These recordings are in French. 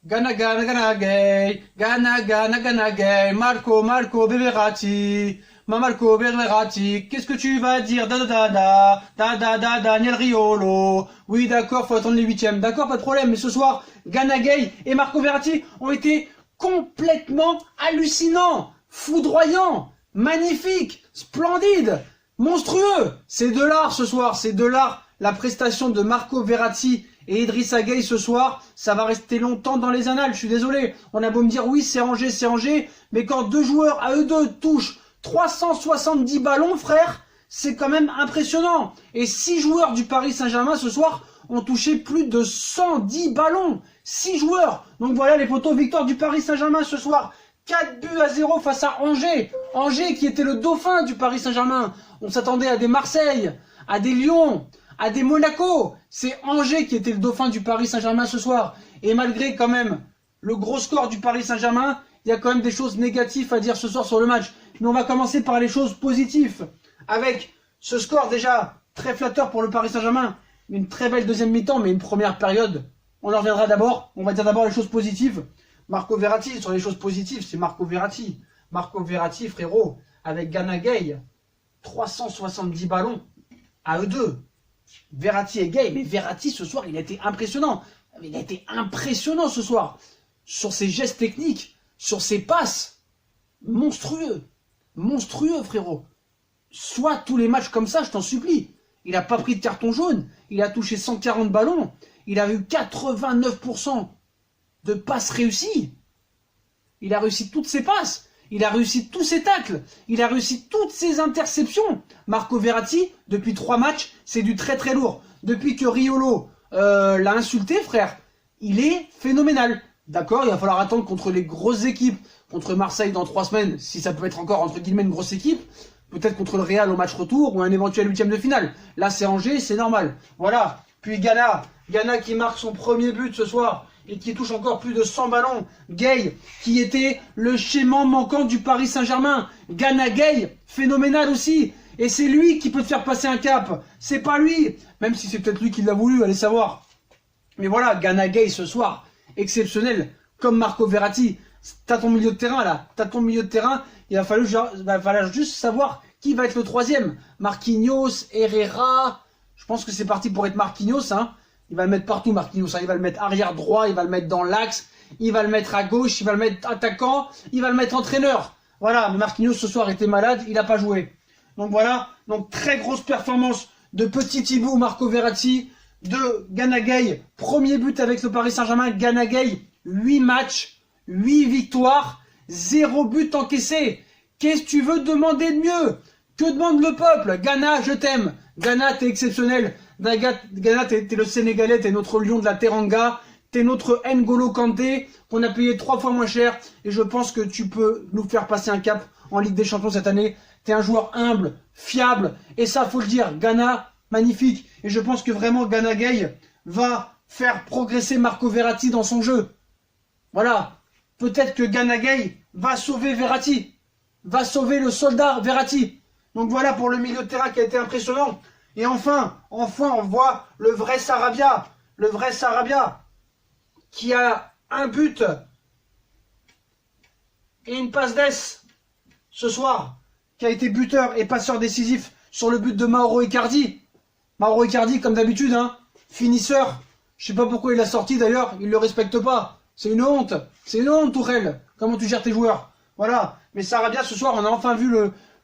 Gana, gana, gana, gay. Gana, gana, gana, gay. Marco, Marco, Verratti. Ma Marco, Verratti. Qu'est-ce que tu vas dire? Da, da, da, da. Da, da, da, Daniel Riolo. Oui, d'accord, faut attendre les huitièmes. D'accord, pas de problème. Mais ce soir, Gana Gay et Marco Verratti ont été complètement hallucinants, foudroyants, magnifiques, splendides, monstrueux. C'est de l'art ce soir, c'est de l'art. La prestation de Marco Verratti et Idrissa Gueye ce soir, ça va rester longtemps dans les annales, je suis désolé. On a beau me dire, oui, c'est Angers, mais quand deux joueurs à eux deux touchent 370 ballons, frère, c'est quand même impressionnant. Et 6 joueurs du Paris Saint-Germain ce soir ont touché plus de 110 ballons. 6 joueurs. Donc voilà les poteaux, victoire du Paris Saint-Germain ce soir. 4-0 face à Angers. Angers qui était le dauphin du Paris Saint-Germain. On s'attendait à des Marseille, à des Lyon, à des Monaco. C'est Angers qui était le dauphin du Paris Saint-Germain ce soir. Et malgré quand même le gros score du Paris Saint-Germain, il y a quand même des choses négatives à dire ce soir sur le match. Mais on va commencer par les choses positives. Avec ce score déjà très flatteur pour le Paris Saint-Germain. Une très belle deuxième mi-temps, mais une première période. On en reviendra d'abord. On va dire d'abord les choses positives. Marco Verratti, sur les choses positives, c'est Marco Verratti. Marco Verratti, frérot, avec Gana Gueye, 370 ballons à eux deux. Verratti et Gueye, mais Verratti ce soir, il a été impressionnant. Il a été impressionnant ce soir. Sur ses gestes techniques, sur ses passes. Monstrueux. Monstrueux, frérot. Soit tous les matchs comme ça, je t'en supplie. Il n'a pas pris de carton jaune. Il a touché 140 ballons. Il a eu 89% de passes réussies. Il a réussi toutes ses passes. Il a réussi tous ses tacles. Il a réussi toutes ses interceptions. Marco Verratti, depuis 3 matchs, c'est du très très lourd. Depuis que Riolo l'a insulté, frère, il est phénoménal. D'accord, il va falloir attendre contre les grosses équipes. Contre Marseille dans 3 semaines, si ça peut être encore entre guillemets une grosse équipe. Peut-être contre le Real au match retour ou un éventuel 8e de finale. Là, c'est Angers, c'est normal. Voilà. Puis Gana qui marque son premier but ce soir et qui touche encore plus de 100 ballons. Gueye, qui était le schéma manquant du Paris Saint-Germain. Gana Gueye, phénoménal aussi. Et c'est lui qui peut te faire passer un cap. C'est pas lui. Même si c'est peut-être lui qui l'a voulu, allez savoir. Mais voilà, Gana Gueye ce soir, exceptionnel. Comme Marco Verratti. T'as ton milieu de terrain là, t'as ton milieu de terrain, il va falloir juste savoir qui va être le troisième. Marquinhos, Herrera, je pense que c'est parti pour être Marquinhos, hein. Il va le mettre partout Marquinhos, hein. Il va le mettre arrière droit, il va le mettre dans l'axe, il va le mettre à gauche, il va le mettre attaquant, il va le mettre entraîneur. Voilà, mais Marquinhos ce soir était malade, il n'a pas joué. Donc voilà, donc très grosse performance de Petit Thibaut, Marco Verratti, de Gana Gueye, premier but avec le Paris Saint-Germain, Gana Gueye, 8 matchs. 8 victoires, 0 but encaissé. Qu'est-ce que tu veux demander de mieux? Que demande le peuple? Gana, je t'aime. Gana, t'es exceptionnel. Gana, t'es le Sénégalais, t'es notre lion de la Teranga. T'es notre N'Golo Kanté, qu'on a payé 3 fois moins cher. Et je pense que tu peux nous faire passer un cap en Ligue des Champions cette année. T'es un joueur humble, fiable. Et ça, faut le dire. Gana, magnifique. Et je pense que vraiment, Gana Gueye va faire progresser Marco Verratti dans son jeu. Voilà. Peut-être que Gana Gueye va sauver Verratti, va sauver le soldat Verratti. Donc voilà pour le milieu de terrain qui a été impressionnant. Et enfin, on voit le vrai Sarabia, qui a un but et une passe d'ess ce soir, qui a été buteur et passeur décisif sur le but de Mauro Icardi. Mauro Icardi, comme d'habitude, hein, finisseur. Je sais pas pourquoi il l'a sorti d'ailleurs, il le respecte pas. C'est une honte, Tourelle. Comment tu gères tes joueurs? Voilà. Mais Sarabia, ce soir, on a enfin vu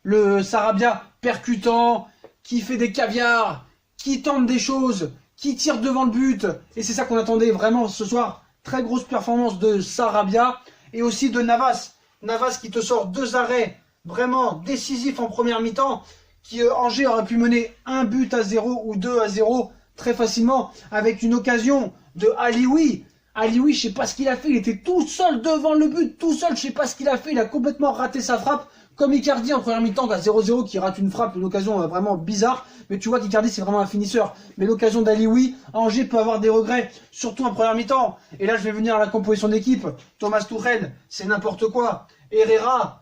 le Sarabia percutant, qui fait des caviars, qui tente des choses, qui tire devant le but. Et c'est ça qu'on attendait vraiment ce soir. Très grosse performance de Sarabia et aussi de Navas. Navas qui te sort 2 arrêts vraiment décisifs en première mi-temps. Qui Angers aurait pu mener 1-0 ou 2-0 très facilement avec une occasion de Alioui. Alioui, je sais pas ce qu'il a fait, il était tout seul devant le but, tout seul, je sais pas ce qu'il a fait, il a complètement raté sa frappe, comme Icardi en première mi-temps, à 0-0, qui rate une frappe, une occasion vraiment bizarre, mais tu vois qu'Icardi c'est vraiment un finisseur, mais l'occasion d'Alioui, Angers peut avoir des regrets, surtout en première mi-temps, et là je vais venir à la composition d'équipe, Thomas Tuchel, c'est n'importe quoi, Herrera,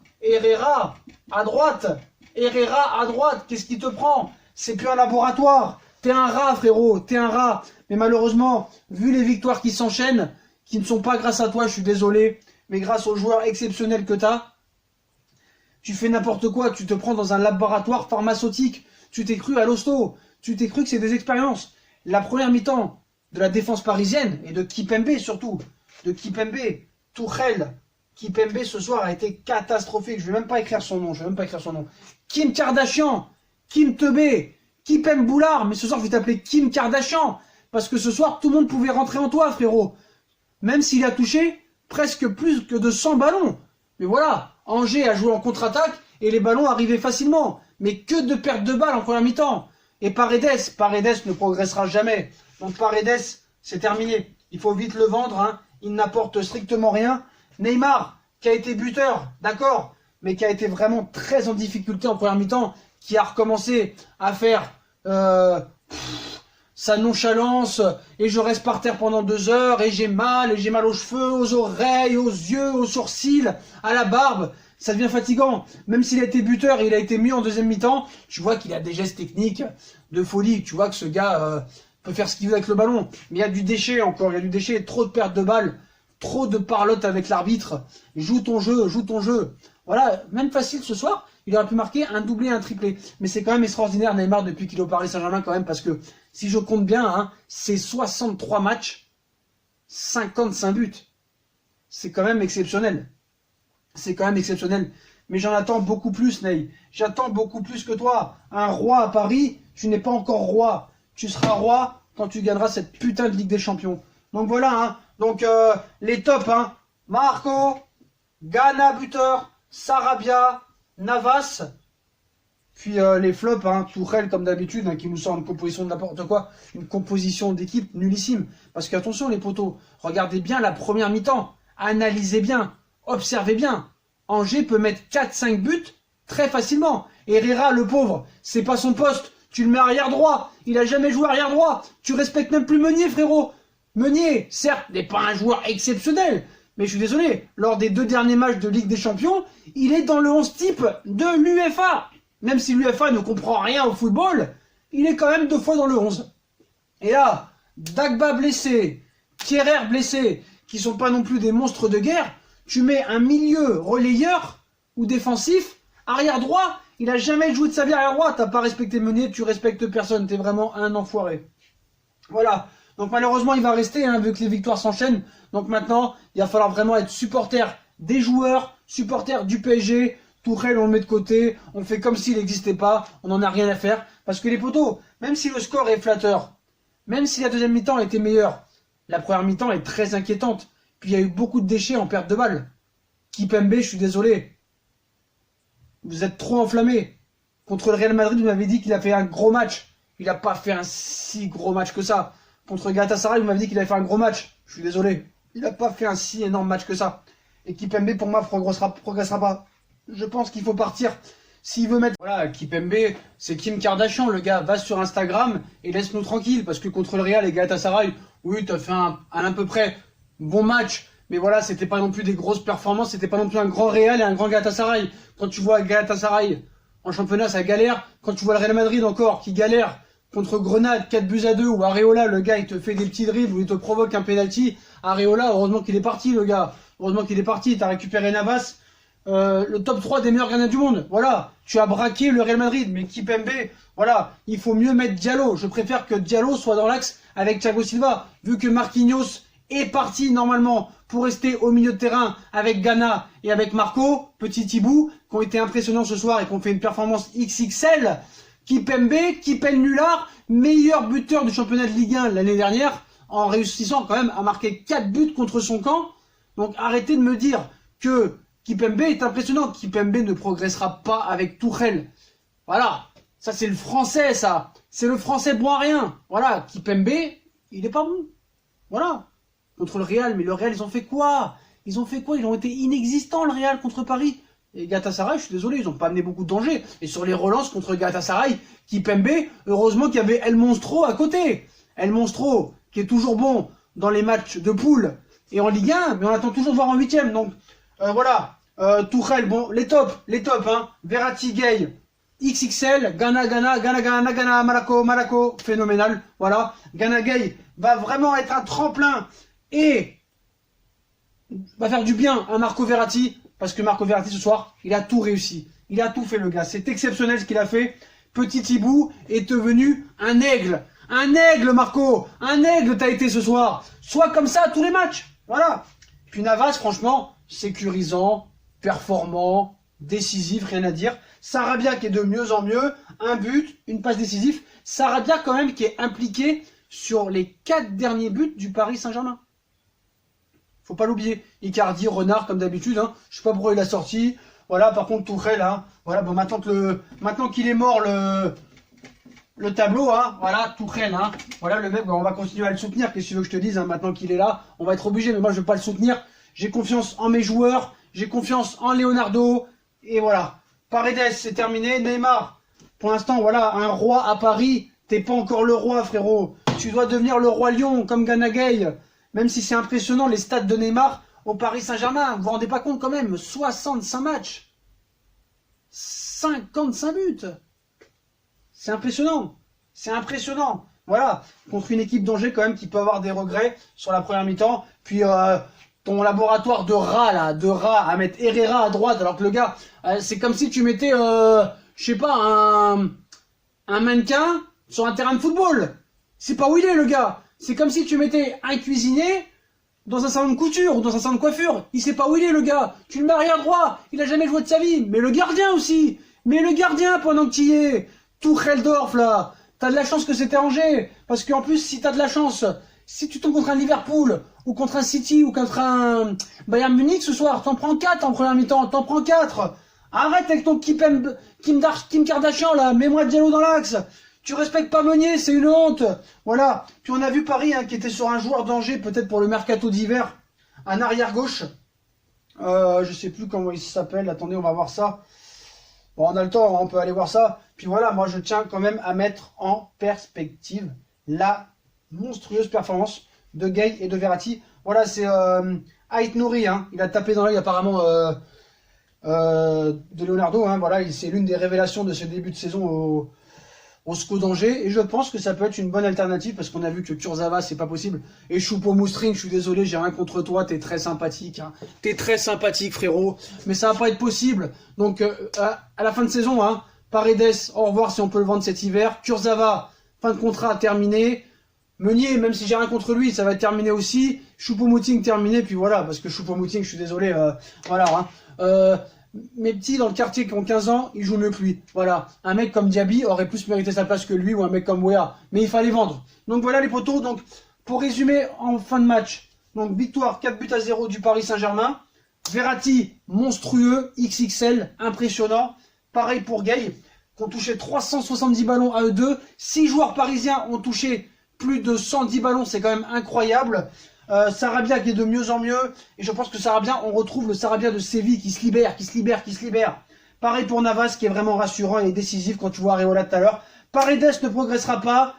à droite, qu'est-ce qui te prend? C'est plus un laboratoire. T'es un rat, frérot, t'es un rat. Mais malheureusement, vu les victoires qui s'enchaînent, qui ne sont pas grâce à toi, je suis désolé, mais grâce aux joueurs exceptionnels que tu as. Tu fais n'importe quoi, tu te prends dans un laboratoire pharmaceutique, tu t'es cru à l'hosto, tu t'es cru que c'est des expériences. La première mi-temps de la défense parisienne, et de Kimpembe surtout, de Kimpembe, Tuchel, Kimpembe ce soir a été catastrophique, je vais même pas écrire son nom, Kim Kardashian, Kim Tebe, Kipem Boulard, mais ce soir je vais t'appeler Kim Kardashian, parce que ce soir tout le monde pouvait rentrer en toi, frérot. Même s'il a touché presque plus que de 100 ballons. Mais voilà, Angers a joué en contre-attaque et les ballons arrivaient facilement. Mais que de pertes de balles en première mi-temps. Et Paredes ne progressera jamais. Donc Paredes, c'est terminé. Il faut vite le vendre, hein. Il n'apporte strictement rien. Neymar, qui a été buteur, d'accord, mais qui a été vraiment très en difficulté en première mi-temps, qui a recommencé à faire sa nonchalance, et je reste par terre pendant 2 heures, et j'ai mal aux cheveux, aux oreilles, aux yeux, aux sourcils, à la barbe. Ça devient fatigant. Même s'il a été buteur et il a été mieux en deuxième mi-temps, tu vois qu'il a des gestes techniques de folie. Tu vois que ce gars peut faire ce qu'il veut avec le ballon. Mais il y a du déchet encore, il y a du déchet, trop de pertes de balles, trop de parlotte avec l'arbitre. Joue ton jeu, joue ton jeu. Voilà, même facile ce soir, il aurait pu marquer un doublé, un triplé. Mais c'est quand même extraordinaire Neymar depuis qu'il est au Paris Saint-Germain quand même, parce que si je compte bien, hein, c'est 63 matchs, 55 buts. C'est quand même exceptionnel. C'est quand même exceptionnel. Mais j'en attends beaucoup plus, Ney. J'attends beaucoup plus que toi. Un roi à Paris, tu n'es pas encore roi. Tu seras roi quand tu gagneras cette putain de Ligue des Champions. Donc voilà, hein. Donc les tops, hein. Marco, Gana buteur, Sarabia, Navas. Puis les flops, hein, Tuchel comme d'habitude, hein, qui nous sort une composition de n'importe quoi, une composition d'équipe nullissime. Parce qu'attention les potos, regardez bien la première mi-temps, analysez bien, observez bien. Angers peut mettre 4-5 buts très facilement. Herrera, le pauvre, c'est pas son poste, tu le mets arrière droit, il a jamais joué arrière droit, tu respectes même plus Meunier, frérot. Meunier, certes, n'est pas un joueur exceptionnel, mais je suis désolé, lors des 2 derniers matchs de Ligue des Champions, il est dans le 11 type de l'UEFA. Même si l'UEFA ne comprend rien au football, il est quand même 2 fois dans le 11. Et là, Dagba blessé, Kehrer blessé, qui sont pas non plus des monstres de guerre, tu mets un milieu relayeur ou défensif, arrière droit, il a jamais joué de sa vie arrière droit, t'as pas respecté Meunier, tu respectes personne, t'es vraiment un enfoiré. Voilà, donc malheureusement il va rester, hein, vu que les victoires s'enchaînent, donc maintenant il va falloir vraiment être supporter des joueurs, supporter du PSG. Tuchel, on le met de côté, on fait comme s'il n'existait pas, on n'en a rien à faire. Parce que les potos, même si le score est flatteur, même si la deuxième mi-temps était meilleure, la première mi-temps est très inquiétante. Puis il y a eu beaucoup de déchets en perte de balles. Kimpembe, je suis désolé. Vous êtes trop enflammé. Contre le Real Madrid, vous m'avez dit qu'il a fait un gros match. Il n'a pas fait un si gros match que ça. Contre Galatasaray, vous m'avez dit qu'il avait fait un gros match. Je suis désolé. Il n'a pas fait un si énorme match que ça. Et Kimpembe, pour moi, progressera pas. Je pense qu'il faut partir. S'il veut mettre... Voilà, Kimpembe, c'est Kim Kardashian, le gars. Va sur Instagram et laisse-nous tranquille. Parce que contre le Real et Galatasaray, oui, tu as fait à peu près bon match. Mais voilà, c'était pas non plus des grosses performances. C'était pas non plus un grand Real et un grand Galatasaray. Quand tu vois Galatasaray en championnat, ça galère. Quand tu vois le Real Madrid encore, qui galère contre Grenade, 4-2 ou Areola, le gars, il te fait des petits dribbles ou il te provoque un penalty. Areola, heureusement qu'il est parti, le gars. Heureusement qu'il est parti. T'as récupéré Navas. Le top 3 des meilleurs gardiens du monde. Voilà, tu as braqué le Real Madrid, mais Kimpembe, voilà, il faut mieux mettre Diallo. Je préfère que Diallo soit dans l'axe avec Thiago Silva, vu que Marquinhos est parti normalement pour rester au milieu de terrain avec Gana et avec Marco, petit Thibou, qui ont été impressionnants ce soir et qui ont fait une performance XXL. Kimpembe, Kipennular, meilleur buteur du championnat de Ligue 1 l'année dernière, en réussissant quand même à marquer 4 buts contre son camp. Donc arrêtez de me dire que Kimpembe est impressionnant. Kimpembe ne progressera pas avec Tuchel. Voilà. Ça, c'est le français, ça. C'est le français bon à rien. Voilà. Kimpembe, il est pas bon. Voilà. Contre le Real. Mais le Real, ils ont fait quoi? Ils ont été inexistants, le Real, contre Paris. Et Galatasaray, je suis désolé, ils n'ont pas amené beaucoup de danger. Et sur les relances contre Galatasaray, Kimpembe, heureusement qu'il y avait El Monstro à côté. El Monstro, qui est toujours bon dans les matchs de poule et en Ligue 1, mais on attend toujours de voir en 8e. Donc, voilà. Tuchel, bon, les tops, hein. Verratti, Gay, XXL, Gana, Malaco, phénoménal, voilà. Gana Gay va vraiment être un tremplin et va faire du bien à Marco Verratti, parce que Marco Verratti ce soir, il a tout réussi. Il a tout fait le gars, c'est exceptionnel ce qu'il a fait. Petit Hibou est devenu un aigle. Un aigle Marco, un aigle t'as été ce soir. Sois comme ça à tous les matchs, voilà. Puis Navas franchement, sécurisant, performant, décisif, rien à dire. Sarabia qui est de mieux en mieux, un but, une passe décisive. Sarabia quand même qui est impliqué sur les 4 derniers buts du Paris Saint-Germain. Faut pas l'oublier. Icardi, Renard comme d'habitude. Hein. Je sais pas pourquoi il a sorti. Voilà, par contre Tourelle, hein. Voilà, bon maintenant qu'il est mort le tableau, hein. Voilà, Tourelle, hein. Voilà le mec, on va continuer à le soutenir. Qu'est-ce que tu veux que je te dise, hein. Maintenant qu'il est là, on va être obligé. Mais moi je veux pas le soutenir. J'ai confiance en mes joueurs. J'ai confiance en Leonardo. Et voilà. Paredes, c'est terminé. Neymar, pour l'instant, voilà, un roi à Paris. T'es pas encore le roi, frérot. Tu dois devenir le roi Lion, comme Gana Gueye. Même si c'est impressionnant, les stats de Neymar au Paris Saint-Germain. Vous vous rendez pas compte quand même, 65 matchs. 55 buts. C'est impressionnant. C'est impressionnant. Voilà. Contre une équipe d'Angers quand même qui peut avoir des regrets sur la première mi-temps. Puis ton laboratoire de rats là, à mettre Herrera à droite alors que le gars, c'est comme si tu mettais, je sais pas, un mannequin sur un terrain de football. C'est pas où il est le gars. C'est comme si tu mettais un cuisinier dans un salon de couture ou dans un salon de coiffure. Il sait pas où il est le gars. Tu le mets arrière droit. Il a jamais joué de sa vie. Mais le gardien aussi. Mais le gardien pendant que tu y es. Tucheldorf là. T'as de la chance que c'était Angers. Parce qu'en plus, si t'as de la chance, si tu tombes contre un Liverpool ou contre un City ou contre un Bayern Munich ce soir, t'en prends 4 en première mi-temps. T'en prends 4. Arrête avec ton Kim Kardashian là. Mets-moi Diallo dans l'axe. Tu respectes pas Meunier, c'est une honte. Voilà. Puis on a vu Paris hein, qui était sur un joueur d'Angers, peut-être pour le mercato d'hiver, un arrière gauche. Je sais plus comment il s'appelle. Attendez, on va voir ça. Bon, on a le temps, on peut aller voir ça. Puis voilà, moi je tiens quand même à mettre en perspective la monstrueuse performance de Gueye et de Verratti. Voilà, c'est Ait Nouri, hein. Il a tapé dans l'œil apparemment de Leonardo. Hein. Voilà, c'est l'une des révélations de ce début de saison au SCO d'Angers, et je pense que ça peut être une bonne alternative parce qu'on a vu que Kurzawa c'est pas possible, et Choupo-Moting, je suis désolé, j'ai rien contre toi, t'es très sympathique, hein. T'es très sympathique frérot, mais ça va pas être possible, donc à la fin de saison, hein, Paredes, au revoir si on peut le vendre cet hiver, Kurzawa, fin de contrat terminé, Meunier, même si j'ai rien contre lui, ça va être terminé aussi, Choupo-Moting terminé, puis voilà, parce que Choupo-Moting, je suis désolé, voilà, hein, mes petits dans le quartier qui ont 15 ans, ils jouent mieux que lui. Voilà. Un mec comme Diaby aurait plus mérité sa place que lui, ou un mec comme Wea. Mais il fallait vendre. Donc voilà les potos. Donc, pour résumer en fin de match. Donc victoire 4-0 du Paris Saint-Germain. Verratti, monstrueux, XXL, impressionnant. Pareil pour Gueye, qui ont touché 370 ballons à eux deux. 6 joueurs parisiens ont touché plus de 110 ballons, c'est quand même incroyable. Sarabia qui est de mieux en mieux, et je pense que Sarabia, on retrouve le Sarabia de Séville qui se libère. Pareil pour Navas qui est vraiment rassurant et décisif quand tu vois Areola tout à l'heure. Paredes ne progressera pas,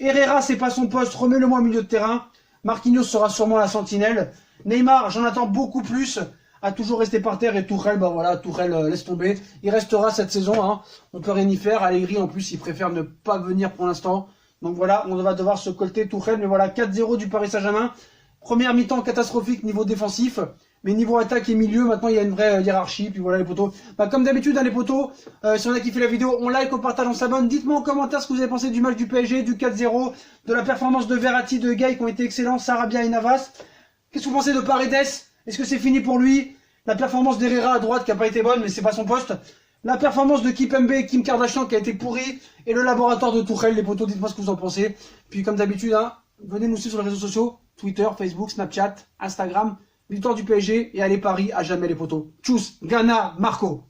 Herrera c'est pas son poste, remets-le moi au milieu de terrain. Marquinhos sera sûrement la sentinelle. Neymar, j'en attends beaucoup plus, a toujours resté par terre, et Tourelle, bah voilà, Tourelle laisse tomber. Il restera cette saison, hein. On peut rien y faire. Allegri en plus il préfère ne pas venir pour l'instant. Donc voilà, on va devoir se colter Tourelle, mais voilà, 4-0 du Paris Saint-Germain. Première mi-temps catastrophique niveau défensif, mais niveau attaque et milieu, maintenant il y a une vraie hiérarchie. Puis voilà les potos. Bah, comme d'habitude, hein, les potos, si on a kiffé la vidéo, on like, on partage, on s'abonne. Dites-moi en commentaire ce que vous avez pensé du match du PSG, du 4-0, de la performance de Verratti, de Gueye qui ont été excellents, Sarabia et Navas. Qu'est-ce que vous pensez de Paredes? Est-ce que c'est fini pour lui? La performance d'Herrera à droite qui n'a pas été bonne, mais c'est pas son poste. La performance de Kipembe, Kim Kardashian qui a été pourrie, et le laboratoire de Tourelle, les potos, dites-moi ce que vous en pensez. Puis comme d'habitude, hein, venez nous suivre sur les réseaux sociaux, Twitter, Facebook, Snapchat, Instagram, victoire du PSG, et allez Paris à jamais les potos. Tchuss, Ghana, Marco.